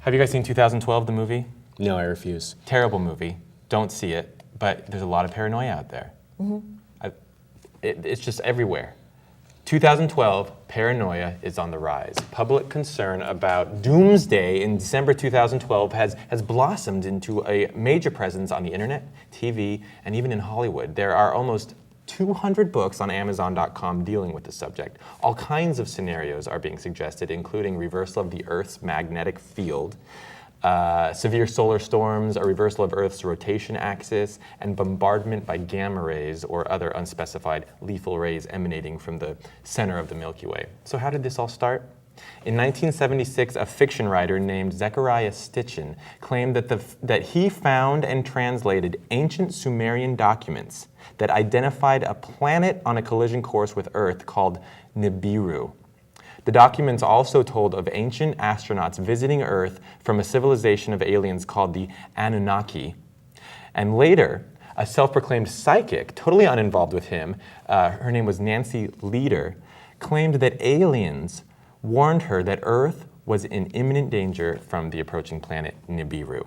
Have you guys seen 2012, the movie? No, I refuse. Terrible movie. Don't see it. But there's a lot of paranoia out there. It's just everywhere. 2012, paranoia is on the rise. Public concern about doomsday in December 2012 has blossomed into a major presence on the internet, TV, and even in Hollywood. There are almost 200 books on Amazon.com dealing with the subject. All kinds of scenarios are being suggested, including reversal of the Earth's magnetic field, severe solar storms, a reversal of Earth's rotation axis, and bombardment by gamma rays or other unspecified lethal rays emanating from the center of the Milky Way. So how did this all start? In 1976, a fiction writer named Zecharia Sitchin claimed that he found and translated ancient Sumerian documents that identified a planet on a collision course with Earth called Nibiru. The documents also told of ancient astronauts visiting Earth from a civilization of aliens called the Anunnaki. And later, a self-proclaimed psychic, totally uninvolved with him, her name was Nancy Leader, claimed that aliens warned her that Earth was in imminent danger from the approaching planet Nibiru.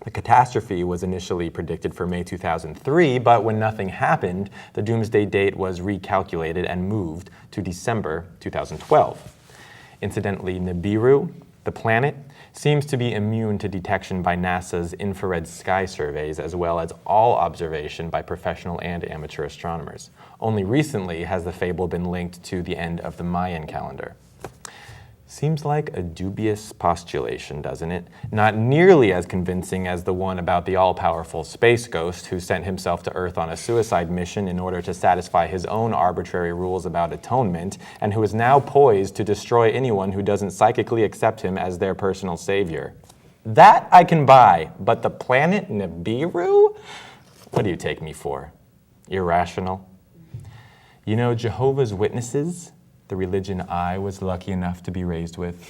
The catastrophe was initially predicted for May 2003, but when nothing happened, the doomsday date was recalculated and moved to December 2012. Incidentally, Nibiru, the planet, seems to be immune to detection by NASA's infrared sky surveys, as well as all observation by professional and amateur astronomers. Only recently has the fable been linked to the end of the Mayan calendar. Seems like a dubious postulation, doesn't it? Not nearly as convincing as the one about the all-powerful space ghost who sent himself to Earth on a suicide mission in order to satisfy his own arbitrary rules about atonement, and who is now poised to destroy anyone who doesn't psychically accept him as their personal savior. That I can buy, but the planet Nibiru? What do you take me for? Irrational? You know, Jehovah's Witnesses, the religion I was lucky enough to be raised with,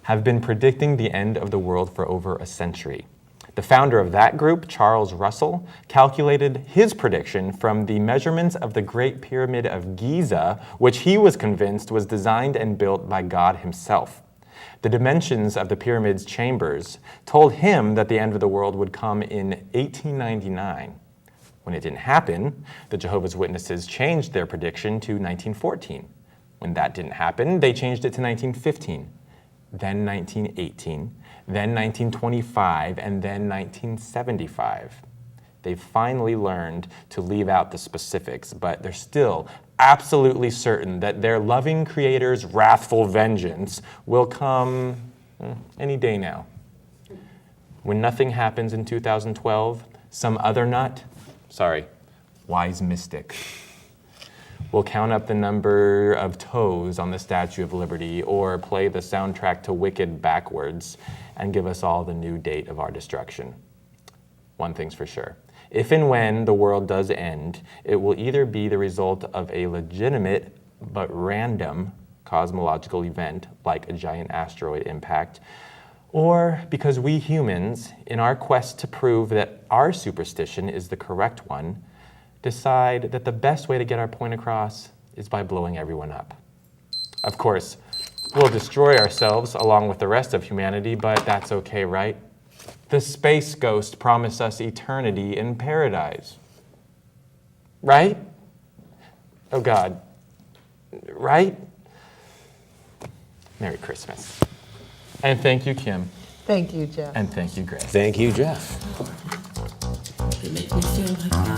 have been predicting the end of the world for over a century. The founder of that group, Charles Russell, calculated his prediction from the measurements of the Great Pyramid of Giza, which he was convinced was designed and built by God himself. The dimensions of the pyramid's chambers told him that the end of the world would come in 1899. When it didn't happen, the Jehovah's Witnesses changed their prediction to 1914. When that didn't happen, they changed it to 1915, then 1918, then 1925, and then 1975. They've finally learned to leave out the specifics, but they're still absolutely certain that their loving Creator's wrathful vengeance will come any day now. When nothing happens in 2012, some other wise mystic, will count up the number of toes on the Statue of Liberty or play the soundtrack to Wicked backwards and give us all the new date of our destruction. One thing's for sure. If and when the world does end, it will either be the result of a legitimate but random cosmological event like a giant asteroid impact, or because we humans, in our quest to prove that our superstition is the correct one, decide that the best way to get our point across is by blowing everyone up. Of course, we'll destroy ourselves along with the rest of humanity, but that's okay, right? The space ghost promised us eternity in paradise. Right? Oh God. Right? Merry Christmas. And thank you, Kim. Thank you, Jeff. And thank you, Grace. Thank you, Jeff. They make me feel like